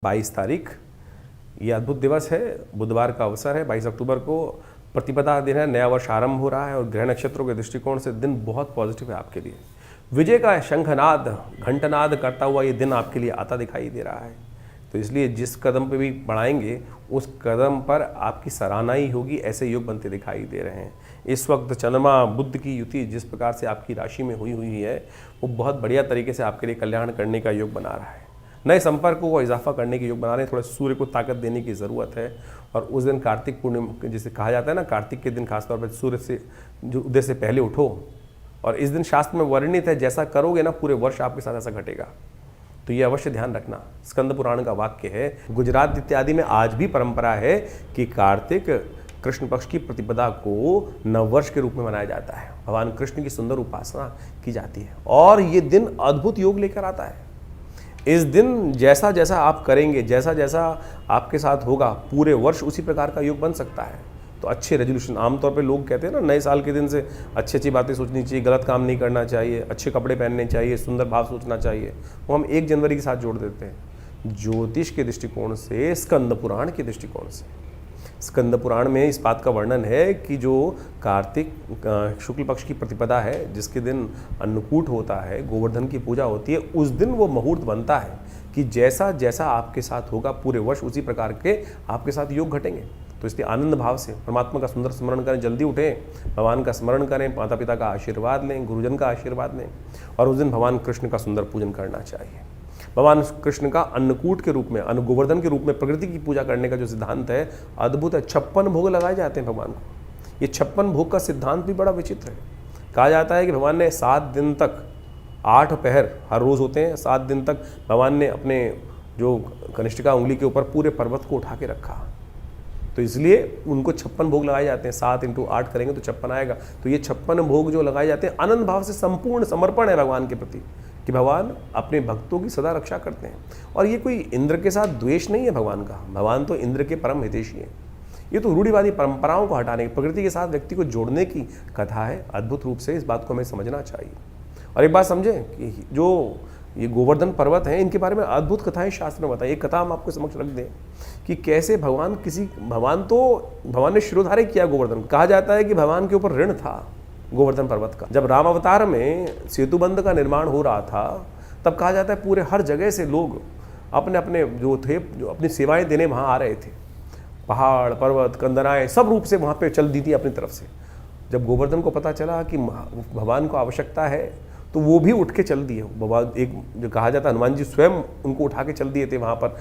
22 तारीख ये अद्भुत दिवस है। बुधवार का अवसर है। 22 अक्टूबर को प्रतिपदा दिन है। नया वर्ष आरंभ हो रहा है और ग्रह नक्षत्रों के दृष्टिकोण से दिन बहुत पॉजिटिव है आपके लिए। विजय का शंखनाद घंटनाद करता हुआ ये दिन आपके लिए आता दिखाई दे रहा है। तो इसलिए जिस कदम पे भी बढ़ाएंगे उस कदम पर आपकी सराहना ही होगी। ऐसे योग बनते दिखाई दे रहे हैं। इस वक्त चंद्रमा बुध की युति जिस प्रकार से आपकी राशि में हुई है वो बहुत बढ़िया तरीके से आपके लिए कल्याण करने का योग बना रहा है। नए संपर्कों को इजाफा करने के योग बना रहे हैं। थोड़ा सूर्य को ताकत देने की ज़रूरत है। और उस दिन कार्तिक पूर्णिमा जिसे कहा जाता है ना, कार्तिक के दिन खासतौर पर सूर्य से जो उदय से पहले उठो। और इस दिन शास्त्र में वर्णित है जैसा करोगे ना पूरे वर्ष आपके साथ ऐसा घटेगा। तो ये अवश्य ध्यान रखना। स्कंद पुराण का वाक्य है। गुजरात इत्यादि में आज भी परंपरा है कि कार्तिक कृष्ण पक्ष की प्रतिपदा को नववर्ष के रूप में मनाया जाता है। भगवान कृष्ण की सुंदर उपासना की जाती है और ये दिन अद्भुत योग लेकर आता है। इस दिन जैसा जैसा आप करेंगे, जैसा जैसा आपके साथ होगा, पूरे वर्ष उसी प्रकार का योग बन सकता है। तो अच्छे रेजोल्यूशन, आमतौर पे लोग कहते हैं ना नए साल के दिन से अच्छी अच्छी बातें सोचनी चाहिए, गलत काम नहीं करना चाहिए, अच्छे कपड़े पहनने चाहिए, सुंदर भाव सोचना चाहिए। वो हम 1 जनवरी के साथ जोड़ देते हैं। ज्योतिष के दृष्टिकोण से, स्कंद पुराण के दृष्टिकोण से, स्कंद पुराण में इस बात का वर्णन है कि जो कार्तिक शुक्ल पक्ष की प्रतिपदा है, जिसके दिन अन्नकूट होता है, गोवर्धन की पूजा होती है, उस दिन वो मुहूर्त बनता है कि जैसा जैसा आपके साथ होगा पूरे वर्ष उसी प्रकार के आपके साथ योग घटेंगे। तो इसलिए आनंद भाव से परमात्मा का सुंदर स्मरण करें, जल्दी उठें, भगवान का स्मरण करें, माता पिता का आशीर्वाद लें, गुरुजन का आशीर्वाद लें और उस दिन भगवान कृष्ण का सुंदर पूजन करना चाहिए। भगवान कृष्ण का अन्नकूट के रूप में, अन्न गोवर्धन के रूप में प्रकृति की पूजा करने का जो सिद्धांत है अद्भुत है। 56 भोग लगाए जाते हैं भगवान को। ये 56 भोग का सिद्धांत भी बड़ा विचित्र है। कहा जाता है कि भगवान ने 7 दिन तक 8 पहर हर रोज़ होते हैं, 7 दिन तक भगवान ने अपने जो कनिष्ठिका उंगली के ऊपर पूरे पर्वत को उठा के रखा। तो इसलिए उनको 56 भोग लगाए जाते हैं। 7 × 8 करेंगे तो 56 आएगा। तो ये 56 भोग जो लगाए जाते हैं आनंद भाव से संपूर्ण समर्पण है भगवान के प्रति कि भगवान अपने भक्तों की सदा रक्षा करते हैं। और ये कोई इंद्र के साथ द्वेष नहीं है भगवान का। भगवान तो इंद्र के परम हितैषी हैं। ये तो रूढ़िवादी परंपराओं को हटाने की, प्रकृति के साथ व्यक्ति को जोड़ने की कथा है। अद्भुत रूप से इस बात को हमें समझना चाहिए। और एक बात समझें कि जो ये गोवर्धन पर्वत हैं इनके बारे में अद्भुत कथाएं शास्त्र में बताई। एक कथा हम आपको समक्ष रख दें कि कैसे भगवान ने शिरोधार्य किया गोवर्धन। कहा जाता है कि भगवान के ऊपर ऋण था गोवर्धन पर्वत का। जब राम अवतार में सेतुबंध का निर्माण हो रहा था तब कहा जाता है पूरे हर जगह से लोग अपने अपने जो अपनी सेवाएं देने वहाँ आ रहे थे। पहाड़ पर्वत कंदराएं सब रूप से वहाँ पे चल दी थी अपनी तरफ से। जब गोवर्धन को पता चला कि भगवान को आवश्यकता है तो वो भी उठ के चल दिए। भगवान एक जो कहा जाता है हनुमान जी स्वयं उनको उठा के चल दिए थे वहाँ पर